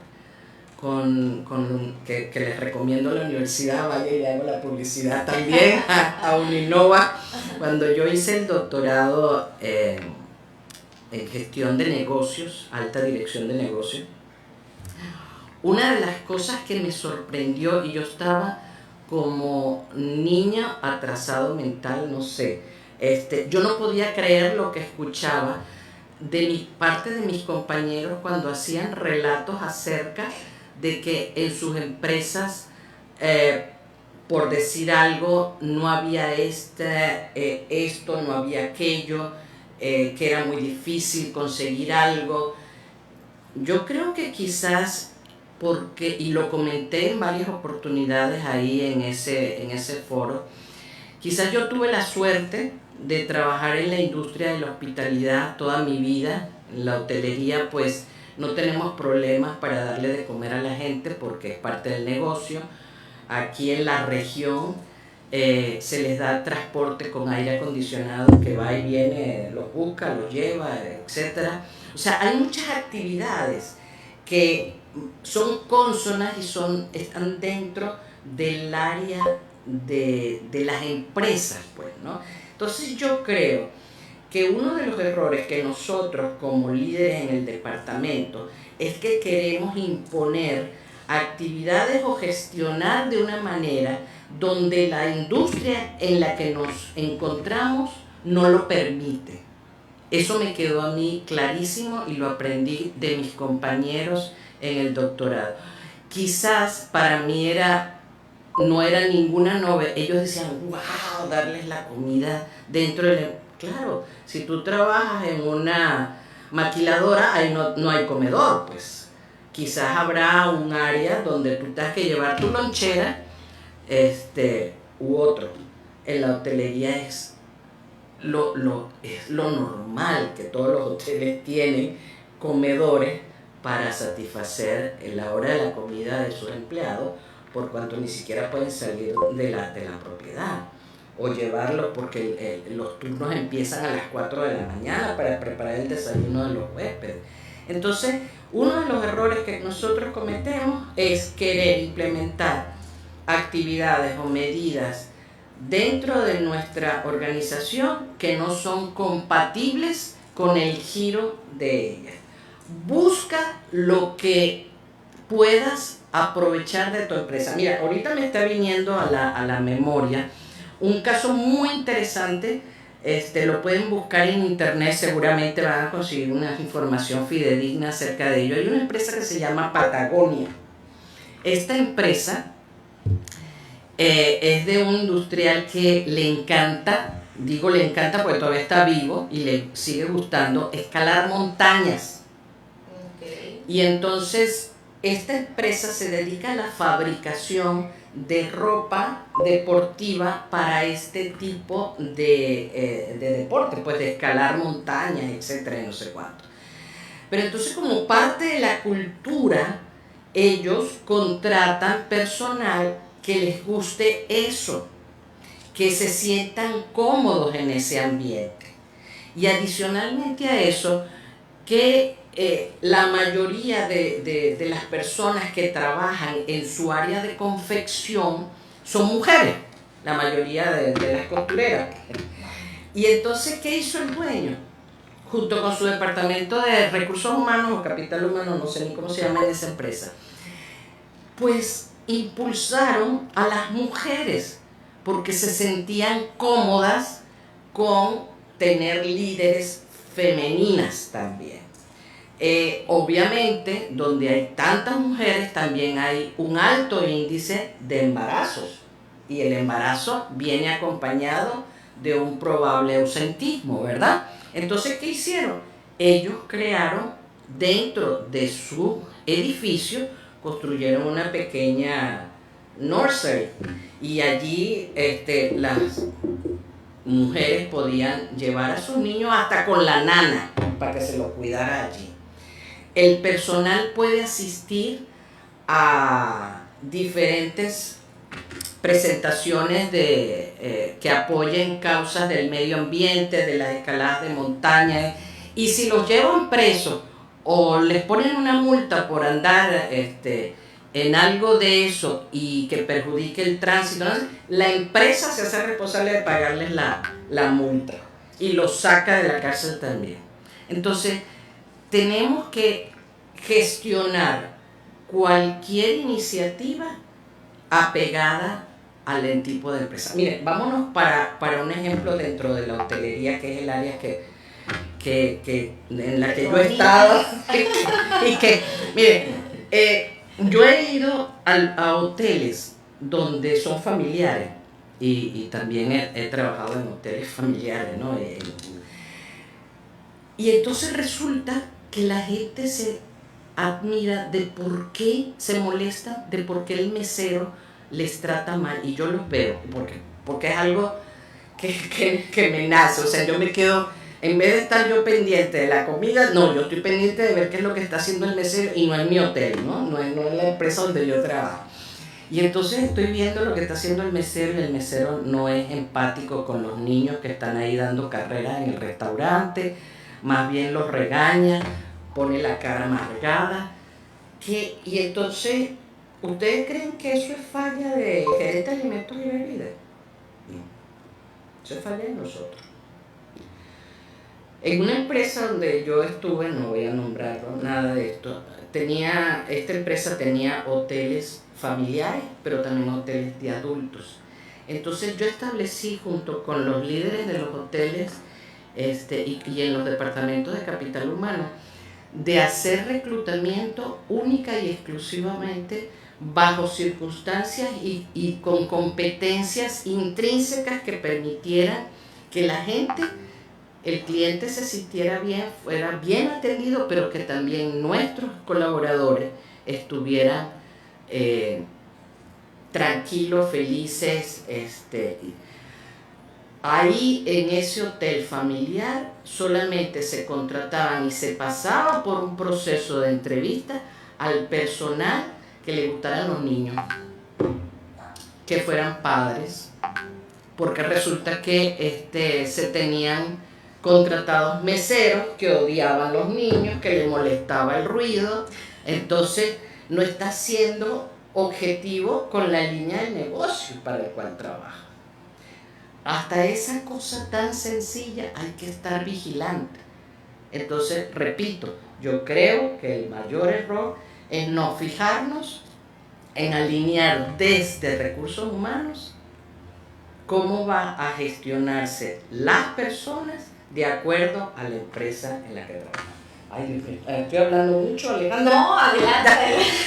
que les recomiendo la universidad, vaya y le hago la publicidad también a Uninova. Cuando yo hice el doctorado en gestión de negocios, alta dirección de negocios, una de las cosas que me sorprendió, y yo estaba como niña atrasado mental, no sé, yo no podía creer lo que escuchaba de parte de mis compañeros cuando hacían relatos acerca de que en sus empresas, por decir algo, no había esto, no había aquello, que era muy difícil conseguir algo. Yo creo que quizás porque, y lo comenté en varias oportunidades ahí en ese foro, quizás yo tuve la suerte de trabajar en la industria de la hospitalidad toda mi vida. En la hotelería pues no tenemos problemas para darle de comer a la gente porque es parte del negocio. Aquí en la región se les da transporte con aire acondicionado que va y viene, los busca, los lleva, etc. O sea, hay muchas actividades que son cónsonas y están dentro del área de las empresas, pues, ¿no? Entonces yo creo que uno de los errores que nosotros como líderes en el departamento es que queremos imponer actividades o gestionar de una manera donde la industria en la que nos encontramos no lo permite. Eso me quedó a mí clarísimo y lo aprendí de mis compañeros en el doctorado. Quizás para mí no era ninguna novedad. Ellos decían, wow, darles la comida dentro del... Claro, si tú trabajas en una maquiladora, ahí no hay comedor, pues. Quizás habrá un área donde tú tengas que llevar tu lonchera, u otro. En la hotelería es lo normal que todos los hoteles tienen comedores para satisfacer la hora de la comida de sus empleados, por cuanto ni siquiera pueden salir de la propiedad o llevarlos porque los turnos empiezan a las 4 de la mañana para preparar el desayuno de los huéspedes. Entonces, uno de los errores que nosotros cometemos es querer implementar actividades o medidas dentro de nuestra organización que no son compatibles con el giro de ella. Busca lo que puedas aprovechar de tu empresa. Mira, ahorita me está viniendo a la memoria un caso muy interesante. Lo pueden buscar en internet, seguramente van a conseguir una información fidedigna acerca de ello. Hay una empresa que se llama Patagonia. Esta empresa es de un industrial que le encanta, digo le encanta porque todavía está vivo y le sigue gustando, escalar montañas. Okay. Y entonces esta empresa se dedica a la fabricación de ropa deportiva para este tipo de deporte, pues de escalar montañas, etcétera, y no sé cuánto. Pero entonces, como parte de la cultura, ellos contratan personal que les guste eso, que se sientan cómodos en ese ambiente. Y adicionalmente a eso, que la mayoría de las personas que trabajan en su área de confección son mujeres, la mayoría de las costureras. Y entonces, ¿qué hizo el dueño? Junto con su departamento de recursos humanos o capital humano, no sé ni cómo se llama en esa empresa, pues impulsaron a las mujeres porque se sentían cómodas con tener líderes femeninas también. Obviamente, donde hay tantas mujeres también hay un alto índice de embarazos y el embarazo viene acompañado de un probable ausentismo, ¿verdad? Entonces, ¿qué hicieron? Ellos crearon dentro de su edificio, construyeron una pequeña nursery y allí las mujeres podían llevar a sus niños hasta con la nana para que se los cuidara allí. El personal puede asistir a diferentes presentaciones que apoyen causas del medio ambiente, de las escaladas de montaña, y si los llevan presos o les ponen una multa por andar en algo de eso y que perjudique el tránsito, la empresa se hace responsable de pagarles la multa y los saca de la cárcel también. Entonces, tenemos que gestionar cualquier iniciativa apegada al tipo de empresa. Miren, vámonos para un ejemplo dentro de la hotelería, que es el área en la que yo he estado. Y que, miren, yo he ido a hoteles donde son familiares y también he trabajado en hoteles familiares, ¿no? Y entonces resulta que la gente se admira de por qué se molesta, de por qué el mesero les trata mal, y yo los veo, porque es algo que me nace, o sea, yo me quedo, en vez de estar yo pendiente de la comida, no, yo estoy pendiente de ver qué es lo que está haciendo el mesero, y no es mi hotel, no es la empresa donde yo trabajo. Y entonces estoy viendo lo que está haciendo el mesero, y el mesero no es empático con los niños que están ahí dando carreras en el restaurante, más bien los regaña, pone la cara amargada. Y entonces, ¿ustedes creen que eso es falla de gerente de alimentos y bebidas? No, eso es falla de nosotros. En una empresa donde yo estuve, no voy a nombrarlo, nada de esto, esta empresa tenía hoteles familiares, pero también hoteles de adultos. Entonces yo establecí junto con los líderes de los hoteles y en los departamentos de capital humano, de hacer reclutamiento única y exclusivamente bajo circunstancias y con competencias intrínsecas que permitieran que la gente, el cliente se sintiera bien, fuera bien atendido, pero que también nuestros colaboradores estuvieran tranquilos, felices. Ahí en ese hotel familiar solamente se contrataban y se pasaba por un proceso de entrevista al personal que le gustaran los niños, que fueran padres, porque resulta que se tenían contratados meseros que odiaban los niños, que les molestaba el ruido, entonces no está siendo objetivo con la línea de negocio para el cual trabaja. Hasta esa cosa tan sencilla hay que estar vigilante. Entonces, repito, yo creo que el mayor error es no fijarnos en alinear desde recursos humanos cómo va a gestionarse las personas de acuerdo a la empresa en la que trabajan. Ay, estoy hablando mucho, Alejandra. No, adelante,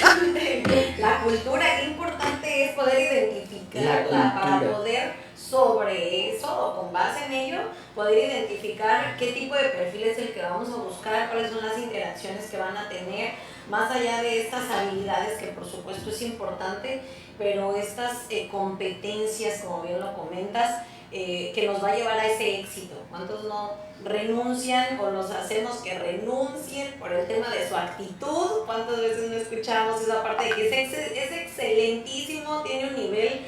adelante. La cultura, qué importante es poder identificarla para poder sobre eso o con base en ello poder identificar qué tipo de perfil es el que vamos a buscar, cuáles son las interacciones que van a tener, más allá de estas habilidades que por supuesto es importante, pero estas competencias, como bien lo comentas, que nos va a llevar a ese éxito. ¿Cuántos no renuncian o los hacemos que renuncien por el tema de su actitud? ¿Cuántas veces no escuchamos esa parte de que es excelentísimo, tiene un nivel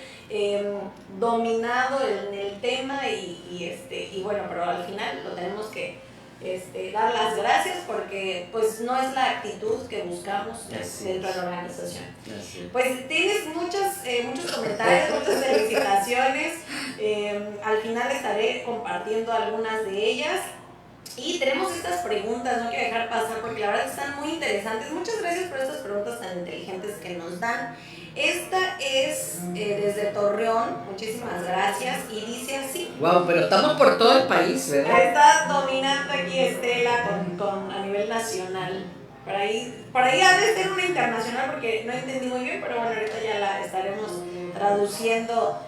dominado en el tema y bueno, pero al final lo tenemos que dar las gracias porque pues no es la actitud que buscamos dentro de la organización. Pues tienes muchos comentarios, muchas felicitaciones. Al final estaré compartiendo algunas de ellas. Y tenemos estas preguntas, no quiero dejar pasar porque la verdad están muy interesantes. Muchas gracias por estas preguntas tan inteligentes que nos dan. Esta es desde Torreón, muchísimas gracias, y dice así. Wow, pero estamos por todo el país, ¿verdad? Está dominando aquí Estela a nivel nacional. Por ahí ha de ser una internacional porque no entendí muy bien, pero bueno, ahorita ya la estaremos traduciendo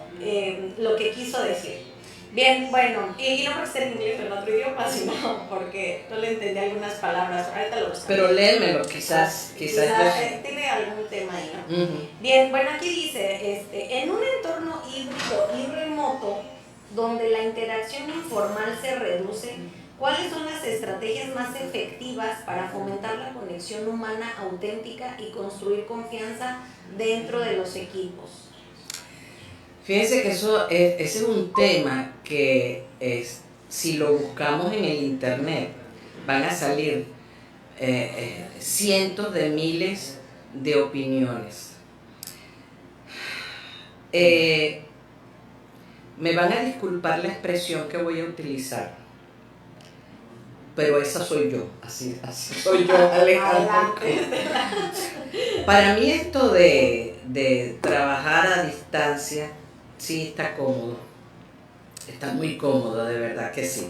lo que quiso decir. Bien, bueno, y no porque esté en inglés o en otro idioma, sino porque no le entendí algunas palabras. Ahorita lo buscamos. Pero léemelo, quizás tiene algún tema ahí, ¿no? Uh-huh. Bien, bueno, aquí dice, en un entorno híbrido y remoto, donde la interacción informal se reduce, ¿cuáles son las estrategias más efectivas para fomentar la conexión humana auténtica y construir confianza dentro de los equipos? Fíjense que ese es un tema que si lo buscamos en el internet van a salir cientos de miles de opiniones. Me van a disculpar la expresión que voy a utilizar, pero esa soy yo, así soy yo, Alejandra. Para mí esto de trabajar a distancia sí está cómodo, está muy cómodo, de verdad que sí.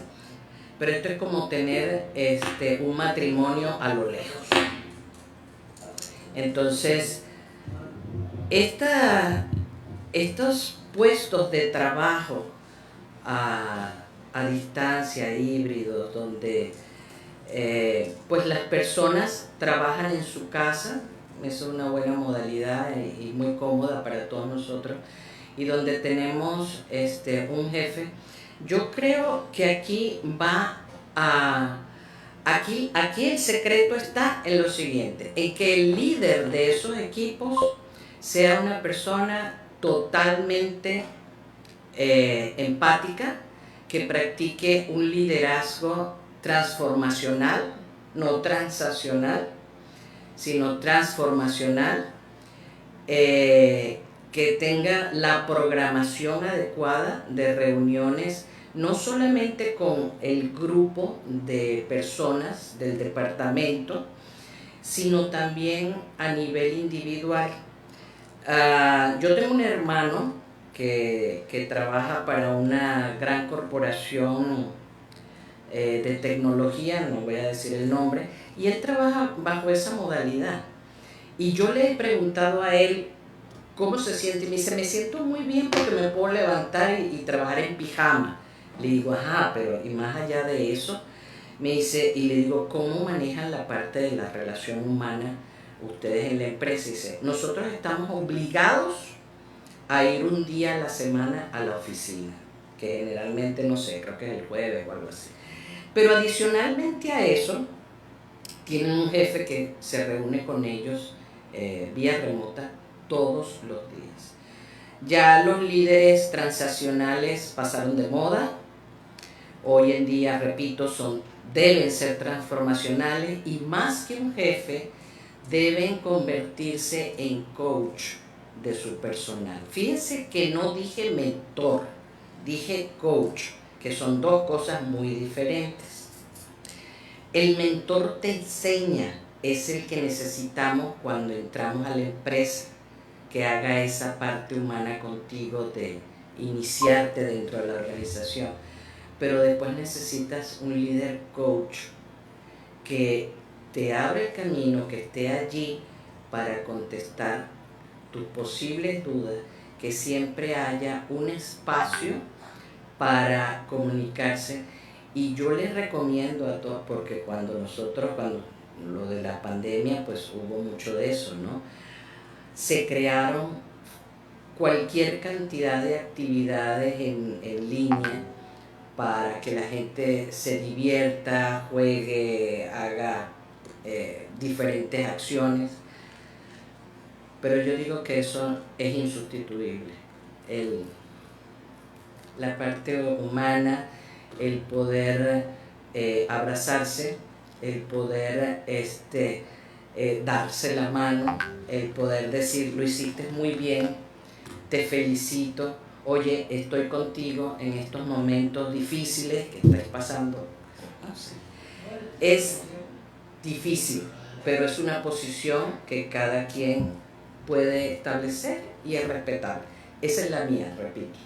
Pero esto es como tener un matrimonio a lo lejos. Entonces, estos puestos de trabajo a distancia, híbridos, donde pues las personas trabajan en su casa, eso es una buena modalidad y muy cómoda para todos nosotros, y donde tenemos un jefe. Yo creo que aquí el secreto está en lo siguiente, en que el líder de esos equipos sea una persona totalmente empática, que practique un liderazgo transformacional, no transaccional, sino transformacional, que tenga la programación adecuada de reuniones, no solamente con el grupo de personas del departamento, sino también a nivel individual. Yo tengo un hermano que trabaja para una gran corporación de tecnología, no voy a decir el nombre, y él trabaja bajo esa modalidad. Y yo le he preguntado a él cómo se siente, y me dice, me siento muy bien porque me puedo levantar y trabajar en pijama. Le digo, ajá, pero y más allá de eso, me dice, y le digo, ¿cómo manejan la parte de la relación humana ustedes en la empresa? Y dice, nosotros estamos obligados a ir un día a la semana a la oficina, que generalmente, no sé, creo que es el jueves o algo así. Pero adicionalmente a eso, tienen un jefe que se reúne con ellos vía remota todos los días. Ya los líderes transaccionales pasaron de moda. Hoy en día, repito, deben ser transformacionales y más que un jefe, deben convertirse en coach de su personal. Fíjense que no dije mentor, dije coach, que son dos cosas muy diferentes. El mentor te enseña, es el que necesitamos cuando entramos a la empresa, que haga esa parte humana contigo de iniciarte dentro de la organización. Pero después necesitas un líder coach que te abre el camino, que esté allí para contestar tus posibles dudas, que siempre haya un espacio para comunicarse. Y yo les recomiendo a todos, porque cuando lo de la pandemia, pues hubo mucho de eso, ¿no? Se crearon cualquier cantidad de actividades en línea para que la gente se divierta, juegue, haga diferentes acciones. Pero yo digo que eso es insustituible. La parte humana, el poder abrazarse, el poder darse la mano, el poder decir, lo hiciste muy bien, te felicito, oye, estoy contigo en estos momentos difíciles que estás pasando. No sé. Es difícil, pero es una posición que cada quien puede establecer y es respetable. Esa es la mía, repito.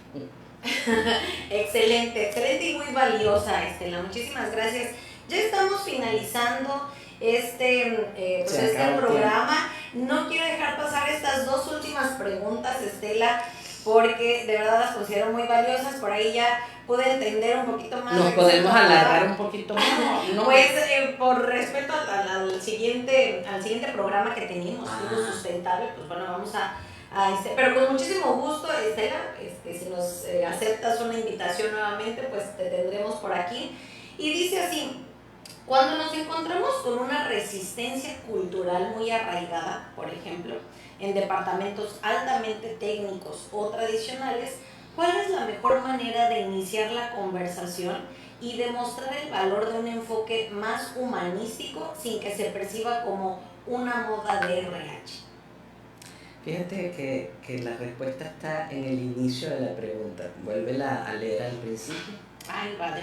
Excelente, excelente y muy valiosa, Estela. Muchísimas gracias. Ya estamos finalizando este programa. No quiero dejar pasar estas dos últimas preguntas, Estela, porque de verdad las considero muy valiosas. Por ahí ya pude entender un poquito más. Nos podemos alargar un poquito más. ¿No? Pues por respeto al siguiente programa que tenemos, Flujo Sustentable, pues bueno, vamos pero con muchísimo gusto, Estela, si nos aceptas una invitación nuevamente, pues te tendremos por aquí. Y dice así: cuando nos encontramos con una resistencia cultural muy arraigada, por ejemplo, en departamentos altamente técnicos o tradicionales, ¿cuál es la mejor manera de iniciar la conversación y demostrar el valor de un enfoque más humanístico sin que se perciba como una moda de RH? Fíjate que la respuesta está en el inicio de la pregunta. Vuélvela a leer al principio. Ay, vale.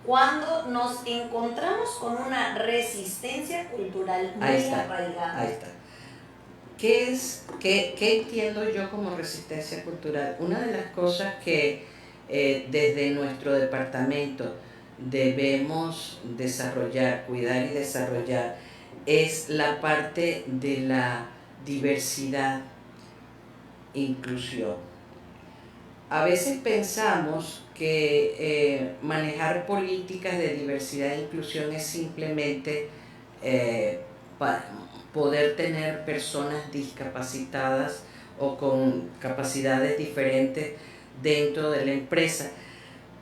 Cuando nos encontramos con una resistencia cultural muy arraigada. Ahí está. ¿Qué entiendo yo como resistencia cultural? Una de las cosas que desde nuestro departamento debemos desarrollar, cuidar y desarrollar es la parte de la diversidad, inclusión. A veces pensamos que manejar políticas de diversidad e inclusión es simplemente para poder tener personas discapacitadas o con capacidades diferentes dentro de la empresa.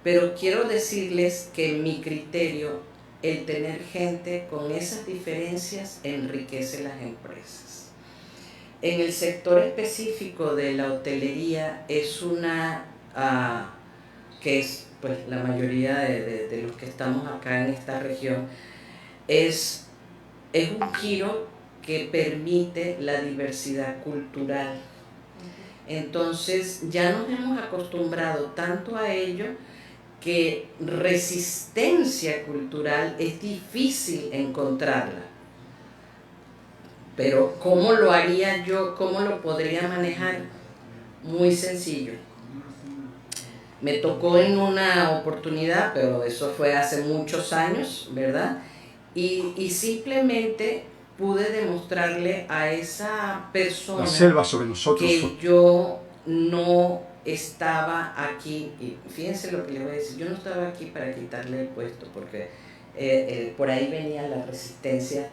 Pero quiero decirles que en mi criterio, el tener gente con esas diferencias enriquece las empresas. En el sector específico de la hotelería es que es pues la mayoría de los que estamos acá en esta región, es un giro que permite la diversidad cultural. Entonces ya nos hemos acostumbrado tanto a ello que resistencia cultural es difícil encontrarla. Pero ¿cómo lo haría yo? ¿Cómo lo podría manejar? Muy sencillo. Me tocó en una oportunidad, pero eso fue hace muchos años, ¿verdad? Y simplemente pude demostrarle a esa persona La selva sobre nosotros. que yo no estaba aquí, y fíjense lo que le voy a decir, yo no estaba aquí para quitarle el puesto, porque por ahí venía la resistencia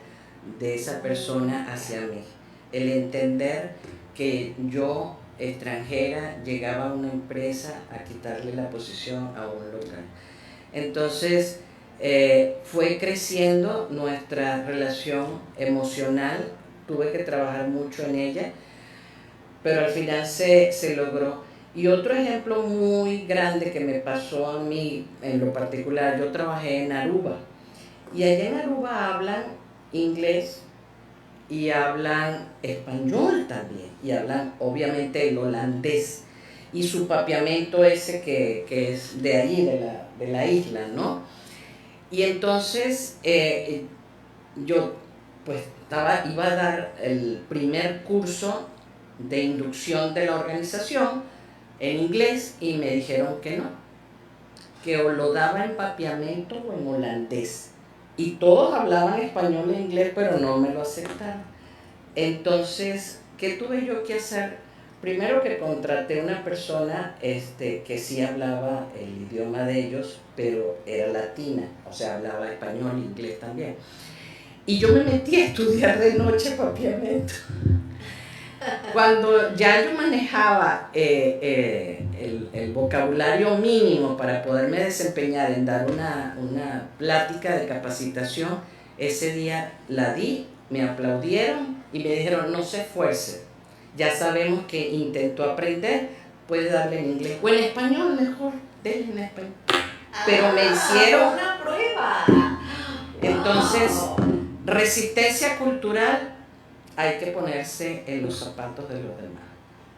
de esa persona hacia mí, el entender que yo, extranjera, llegaba a una empresa a quitarle la posición a un local. Entonces fue creciendo nuestra relación emocional, tuve que trabajar mucho en ella, pero al final se logró. Y otro ejemplo muy grande que me pasó a mí en lo particular, yo trabajé en Aruba, y allá en Aruba hablan inglés y hablan español también, y hablan obviamente el holandés y su papiamento ese que es de allí, de la isla, ¿no? Y entonces yo pues iba a dar el primer curso de inducción de la organización en inglés y me dijeron que no, que o lo daba en papiamento o en holandés. Y todos hablaban español e inglés, pero no me lo aceptaron. Entonces, ¿qué tuve yo que hacer? Primero que contraté una persona que sí hablaba el idioma de ellos, pero era latina, o sea, hablaba español e inglés también. Y yo me metí a estudiar de noche papiamento. Cuando ya yo manejaba el vocabulario mínimo para poderme desempeñar en dar una plática de capacitación, ese día la di, me aplaudieron y me dijeron, no se esfuerce, ya sabemos que intentó aprender, puede darle en inglés o en español mejor, denle en español. Pero me hicieron una prueba. Entonces, resistencia cultural, hay que ponerse en los zapatos de los demás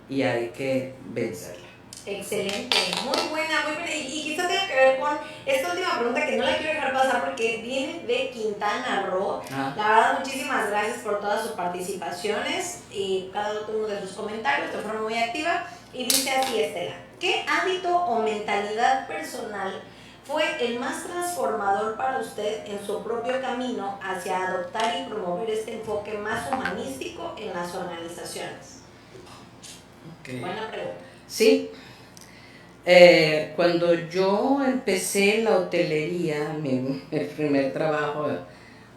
y hay que vencerla. Excelente, muy buena, muy buena. Y quizá tenga que ver con esta última pregunta que no la quiero dejar pasar porque viene de Quintana Roo. La verdad, muchísimas gracias por todas sus participaciones y cada uno de sus comentarios de forma muy activa. Y dice así, Estela, ¿qué hábito o mentalidad personal fue el más transformador para usted en su propio camino hacia adoptar y promover este enfoque más humanístico en las organizaciones? Okay. Buena pregunta. Sí. Cuando yo empecé la hotelería, el primer trabajo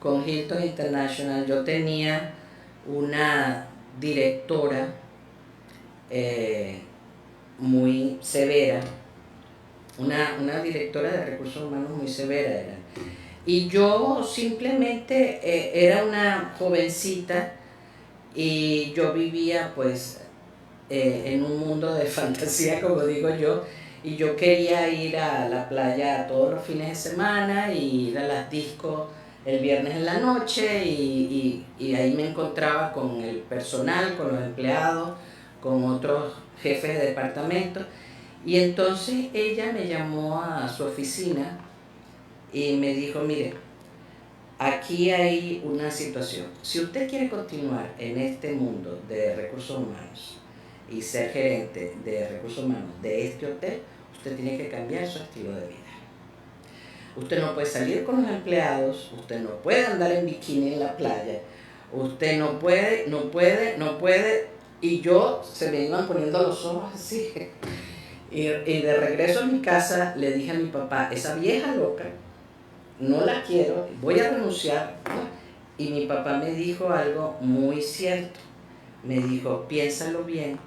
con Hilton International, yo tenía una directora muy severa, una directora de recursos humanos muy severa era. Y yo simplemente era una jovencita y yo vivía pues en un mundo de fantasía, como digo yo, y yo quería ir a la playa todos los fines de semana y ir a las discos el viernes en la noche y ahí me encontraba con el personal, con los empleados, con otros jefes de departamento. Y entonces ella me llamó a su oficina y me dijo, mire, aquí hay una situación. Si usted quiere continuar en este mundo de recursos humanos y ser gerente de recursos humanos de este hotel, usted tiene que cambiar su estilo de vida. Usted no puede salir con los empleados, usted no puede andar en bikini en la playa, usted no puede, y yo se me iban poniendo los ojos así. Y de regreso a mi casa le dije a mi papá, esa vieja loca, no la quiero, voy a renunciar. Y mi papá me dijo algo muy cierto, me dijo, piénsalo bien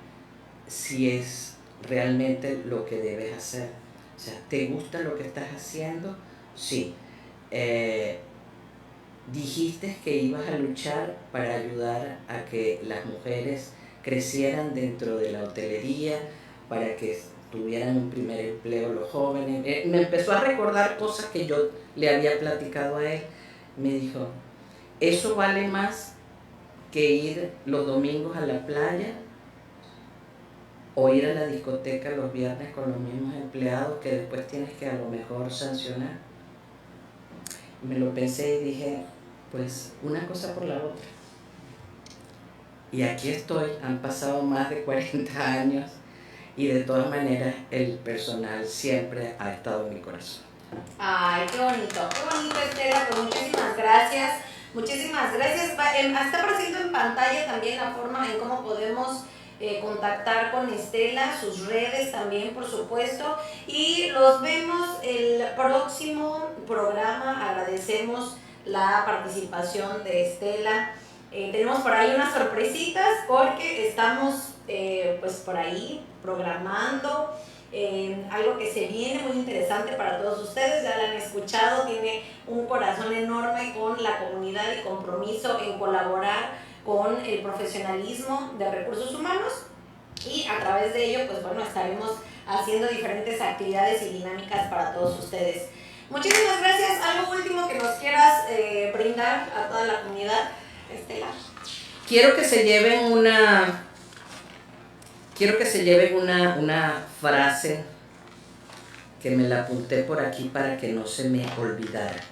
si es realmente lo que debes hacer. O sea, ¿te gusta lo que estás haciendo? Sí. Dijiste que ibas a luchar para ayudar a que las mujeres crecieran dentro de la hotelería, para que tuvieran un primer empleo los jóvenes. Me empezó a recordar cosas que yo le había platicado a él. Me dijo, eso vale más que ir los domingos a la playa o ir a la discoteca los viernes con los mismos empleados que después tienes que a lo mejor sancionar. Me lo pensé y dije, pues una cosa por la otra. y aquí estoy, han pasado más de 40 años y de todas maneras el personal siempre ha estado en mi corazón. Ay, qué bonito, Estela, pues muchísimas gracias. Muchísimas gracias. Está apareciendo en pantalla también la forma en cómo podemos contactar con Estela, sus redes también, por supuesto. Y los vemos el próximo programa. Agradecemos la participación de Estela. Tenemos por ahí unas sorpresitas porque estamos pues por ahí programando algo que se viene muy interesante para todos ustedes. Ya lo han escuchado, tiene un corazón enorme con la comunidad y compromiso en colaborar con el profesionalismo de recursos humanos, y a través de ello pues bueno, estaremos haciendo diferentes actividades y dinámicas para todos ustedes. Muchísimas gracias. ¿Algo último que nos quieras brindar a toda la comunidad, Estela? Quiero que se lleven una frase que me la apunté por aquí para que no se me olvidara.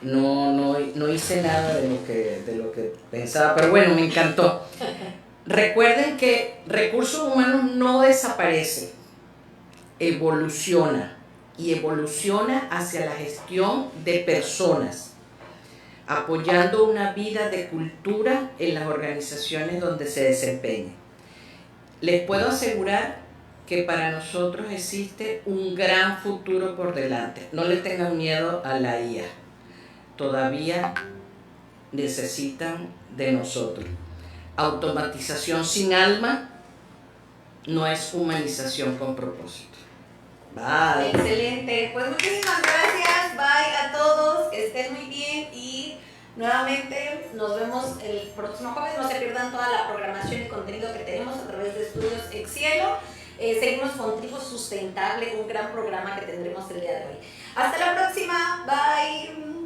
No hice nada de lo que pensaba, pero bueno, me encantó. Recuerden que recursos humanos no desaparece, evoluciona, y evoluciona hacia la gestión de personas, apoyando una vida de cultura en las organizaciones donde se desempeñe. Les puedo asegurar que para nosotros existe un gran futuro por delante. No le tengan miedo a la IA. Todavía necesitan de nosotros. Automatización sin alma no es humanización con propósito. Bye. Excelente, pues muchísimas gracias, bye a todos, que estén muy bien y nuevamente nos vemos el próximo jueves. No se pierdan toda la programación y contenido que tenemos a través de Estudios Excielo. Seguimos con Tribu Sustentable, un gran programa que tendremos el día de hoy. Hasta la próxima, bye.